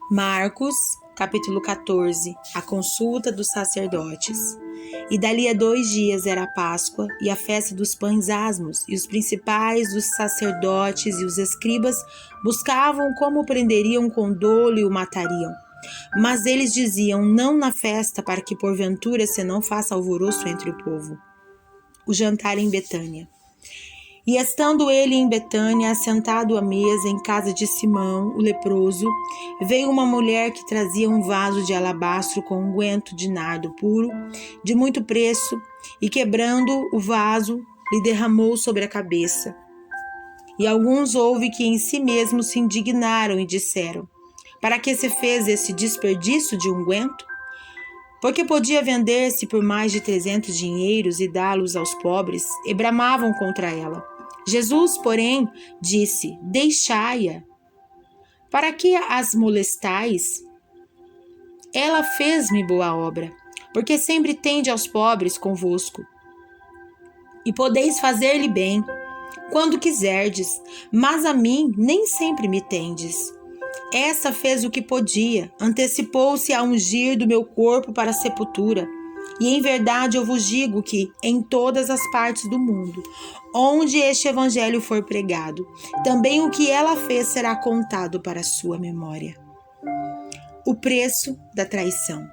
Marcos, capítulo 14, a consulta dos sacerdotes. E dali a 2 dias era a Páscoa e a festa dos pães asmos, e os principais dos sacerdotes e os escribas buscavam como o prenderiam com dolo e o matariam. Mas eles diziam: não na festa, para que porventura se não faça alvoroço entre o povo. O jantar em Betânia. E estando ele em Betânia, assentado à mesa em casa de Simão, o leproso, veio uma mulher que trazia um vaso de alabastro com unguento de nardo puro, de muito preço, e quebrando o vaso, lhe derramou sobre a cabeça. E alguns houve que em si mesmos se indignaram e disseram: para que se fez esse desperdício de unguento? Porque podia vender-se por mais de 300 dinheiros e dá-los aos pobres, e bramavam contra ela. Jesus, porém, disse: deixai-a. Para que as molestais? Ela fez-me boa obra, porque sempre tende aos pobres convosco. E podeis fazer-lhe bem, quando quiserdes, mas a mim nem sempre me tendes. Essa fez o que podia, antecipou-se a ungir do meu corpo para a sepultura. E em verdade eu vos digo que, em todas as partes do mundo, onde este evangelho for pregado, também o que ela fez será contado para a sua memória. O preço da traição.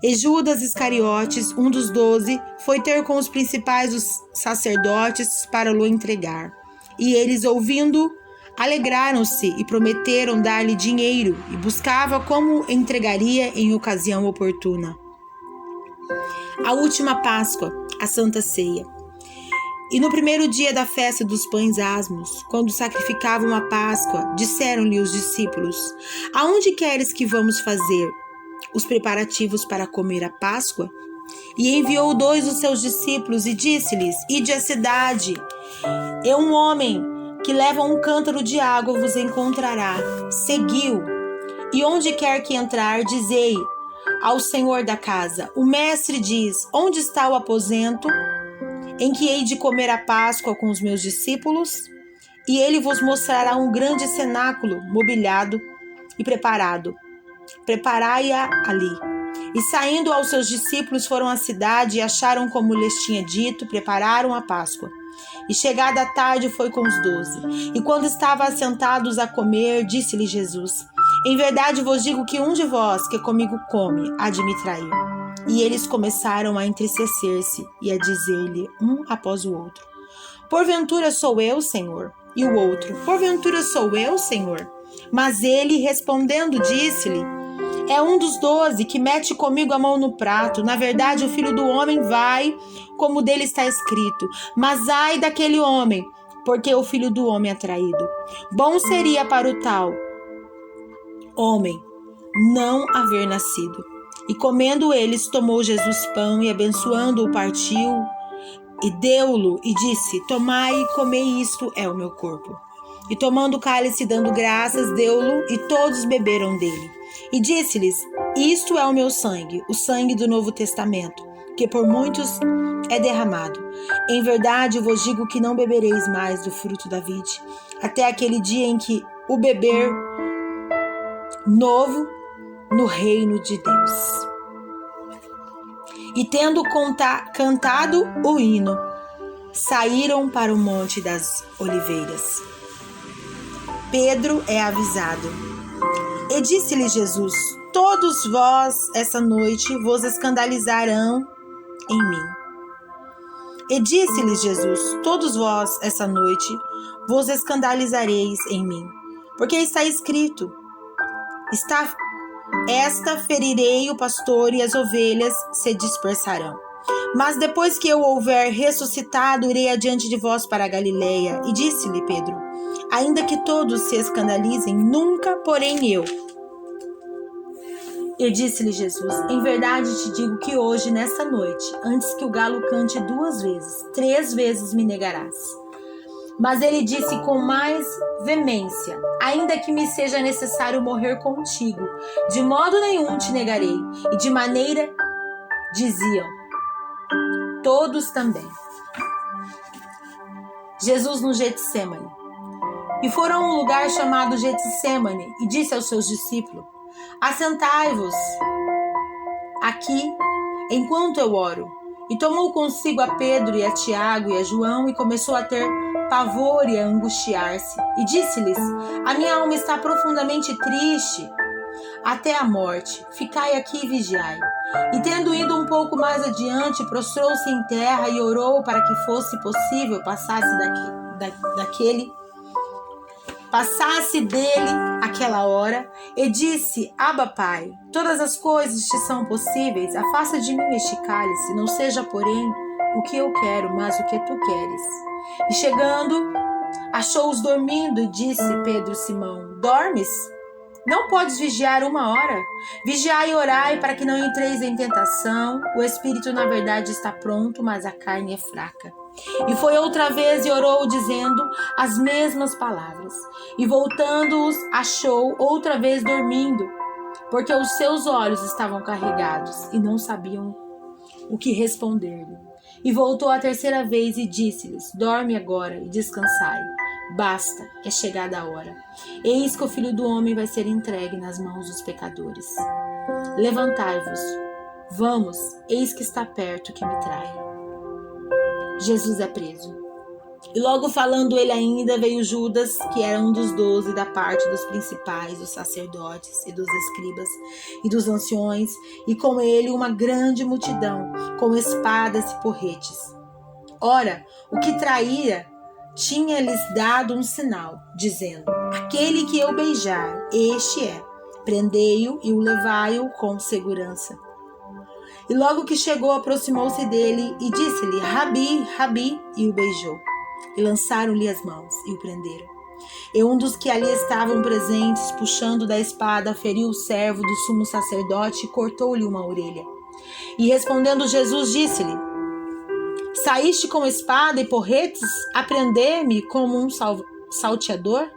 E Judas Iscariotes, um dos 12, foi ter com os principais dos sacerdotes para o entregar. E eles, ouvindo, alegraram-se e prometeram dar-lhe dinheiro, e buscava como entregaria em ocasião oportuna. A última Páscoa, a Santa Ceia. E no primeiro dia da festa dos pães asmos, quando sacrificavam a Páscoa, disseram-lhe os discípulos: aonde queres que vamos fazer os preparativos para comer a Páscoa? E enviou 2 dos seus discípulos e disse-lhes: ide à cidade, e um homem que leva um cântaro de água vos encontrará. Segui-o, e onde quer que entrar, dizei ao senhor da casa: o mestre diz, onde está o aposento em que hei de comer a Páscoa com os meus discípulos? E ele vos mostrará um grande cenáculo mobiliado e preparado. Preparai-a ali. E saindo aos seus discípulos foram à cidade e acharam como lhes tinha dito, prepararam a Páscoa. E chegada a tarde foi com os 12. E quando estavam assentados a comer, disse-lhe Jesus: em verdade vos digo que um de vós que comigo come há de me trair. E eles começaram a entristecer-se e a dizer-lhe um após o outro: porventura sou eu, Senhor? E o outro: porventura sou eu, Senhor? Mas ele respondendo disse-lhe: é um dos 12 que mete comigo a mão no prato. Na verdade, o Filho do Homem vai, como dele está escrito. Mas ai daquele homem, porque o Filho do Homem é traído. Bom seria para o tal homem não haver nascido. E comendo eles, tomou Jesus pão e abençoando-o, partiu e deu-lo e disse: tomai e comei, isto é o meu corpo. E tomando o cálice, dando graças, deu-lo, e todos beberam dele. E disse-lhes: isto é o meu sangue, o sangue do Novo Testamento, que por muitos é derramado. Em verdade vos digo que não bebereis mais do fruto da vide, até aquele dia em que o beber novo no reino de Deus. E tendo cantado o hino, saíram para o Monte das Oliveiras. Pedro é avisado. E disse-lhe Jesus: todos vós essa noite vos escandalizarão em mim. E disse-lhe Jesus: todos vós essa noite vos escandalizareis em mim, porque está escrito: esta ferirei o pastor e as ovelhas se dispersarão. Mas depois que eu houver ressuscitado, irei adiante de vós para a Galileia. E disse-lhe Pedro: ainda que todos se escandalizem, nunca, porém eu. E disse-lhe Jesus: em verdade te digo que hoje, nessa noite, antes que o galo cante 2 vezes, 3 vezes me negarás. Mas ele disse com mais veemência: ainda que me seja necessário morrer contigo, de modo nenhum te negarei. E de maneira diziam todos também. Jesus no Getsêmani. E foram a um lugar chamado Getsêmani, e disse aos seus discípulos: assentai-vos aqui enquanto eu oro. E tomou consigo a Pedro e a Tiago e a João e começou a ter pavor e a angustiar-se. E disse-lhes: a minha alma está profundamente triste até a morte. Ficai aqui e vigiai. E tendo ido um pouco mais adiante, prostrou-se em terra e orou para que fosse possível passasse dele aquela hora, e disse: Abba, Pai, todas as coisas te são possíveis, afasta de mim este cálice, não seja, porém, o que eu quero, mas o que tu queres. E chegando, achou-os dormindo, e disse Pedro Simão: dormes? Não podes vigiar 1 hora? Vigiai e orai para que não entreis em tentação. O espírito, na verdade, está pronto, mas a carne é fraca. E foi outra vez e orou, dizendo as mesmas palavras. E voltando-os, achou outra vez dormindo, porque os seus olhos estavam carregados e não sabiam o que responder-lhe. E voltou a 3ª vez e disse-lhes: dorme agora e descansai. Basta, é chegada a hora. Eis que o Filho do Homem vai ser entregue nas mãos dos pecadores. Levantai-vos, vamos, eis que está perto que me trai. Jesus é preso. E logo falando ele ainda, veio Judas, que era um dos 12, da parte dos principais, dos sacerdotes e dos escribas e dos anciões, e com ele uma grande multidão, com espadas e porretes. Ora, o que traía tinha-lhes dado um sinal, dizendo: aquele que eu beijar, este é. Prendei-o e o levai-o com segurança. E logo que chegou, aproximou-se dele e disse-lhe: Rabi, Rabi, e o beijou. E lançaram-lhe as mãos e o prenderam. E um dos que ali estavam presentes, puxando da espada, feriu o servo do sumo sacerdote e cortou-lhe uma orelha. E respondendo Jesus, disse-lhe: saíste com espada e porretes a prender-me como um salteador?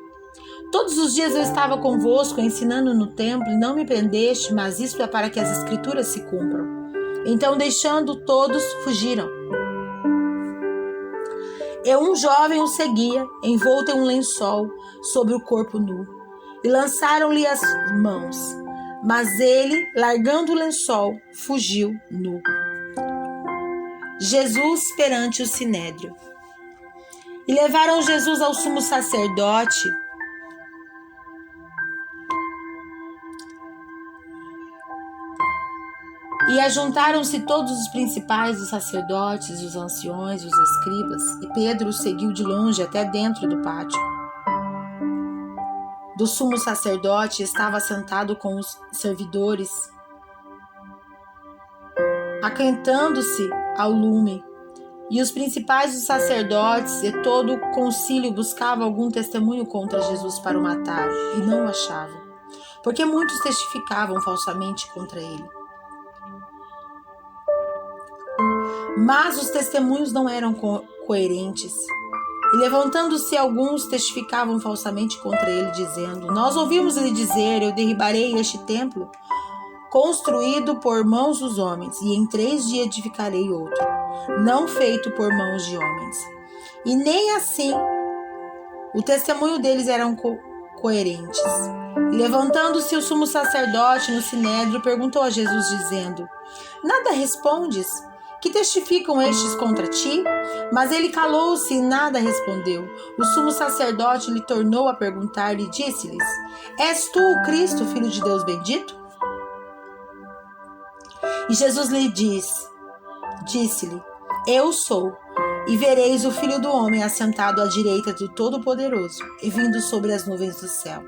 Todos os dias eu estava convosco, ensinando no templo, e não me prendeste, mas isto é para que as escrituras se cumpram. Então, deixando todos, fugiram. E um jovem o seguia, envolto em um lençol, sobre o corpo nu. E lançaram-lhe as mãos. Mas ele, largando o lençol, fugiu nu. Jesus perante o sinédrio. E levaram Jesus ao sumo sacerdote. E ajuntaram-se todos os principais, os sacerdotes, os anciões, os escribas, e Pedro o seguiu de longe até dentro do pátio. Do sumo sacerdote estava sentado com os servidores, aquentando-se ao lume, e os principais dos sacerdotes e todo o concílio buscavam algum testemunho contra Jesus para o matar, e não o achavam, porque muitos testificavam falsamente contra ele. Mas os testemunhos não eram coerentes. E levantando-se alguns, testificavam falsamente contra ele, dizendo: nós ouvimos ele dizer: eu derribarei este templo, construído por mãos dos homens, e em 3 dias edificarei outro, não feito por mãos de homens. E nem assim o testemunho deles eram coerentes. E levantando-se o sumo sacerdote no sinédrio, perguntou a Jesus, dizendo: nada respondes? Que testificam estes contra ti? Mas ele calou-se e nada respondeu. O sumo sacerdote lhe tornou a perguntar e disse-lhes: és tu o Cristo, filho de Deus bendito? E Jesus lhe disse-lhe: eu sou. E vereis o Filho do Homem assentado à direita do Todo-Poderoso e vindo sobre as nuvens do céu.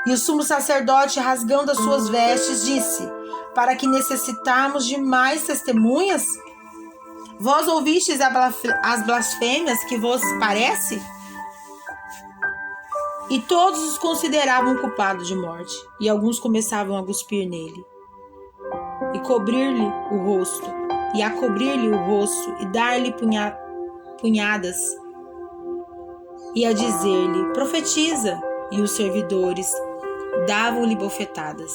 E o sumo sacerdote, rasgando as suas vestes, disse: para que necessitarmos de mais testemunhas? Vós ouvistes as blasfêmias que vos parece? E todos os consideravam culpado de morte, e alguns começavam a cuspir nele, e cobrir-lhe o rosto, e dar-lhe punhadas, e a dizer-lhe: profetiza, e os servidores davam-lhe bofetadas.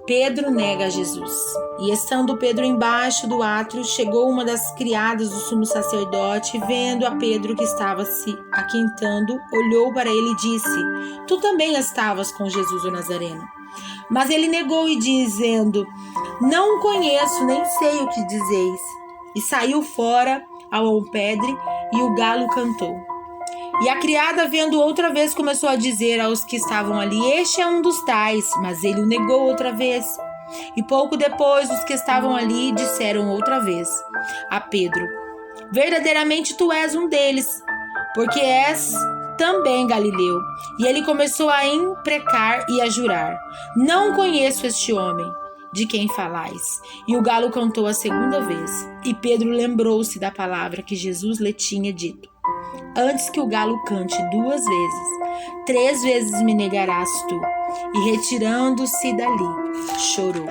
Pedro nega Jesus. E estando Pedro embaixo do átrio, chegou uma das criadas do sumo sacerdote, vendo a Pedro que estava se aquentando, olhou para ele e disse: Tu também estavas com Jesus o Nazareno. Mas ele negou e dizendo: Não o conheço, nem sei o que dizeis. E saiu fora ao alpendre, e o galo cantou. E a criada, vendo outra vez, começou a dizer aos que estavam ali: Este é um dos tais. Mas ele o negou outra vez. E pouco depois, os que estavam ali disseram outra vez a Pedro: Verdadeiramente tu és um deles, porque és também Galileu. E ele começou a imprecar e a jurar: Não conheço este homem de quem falais. E o galo cantou a segunda vez. E Pedro lembrou-se da palavra que Jesus lhe tinha dito: Antes que o galo cante 2 vezes, 3 vezes me negarás tu. E retirando-se dali, chorou.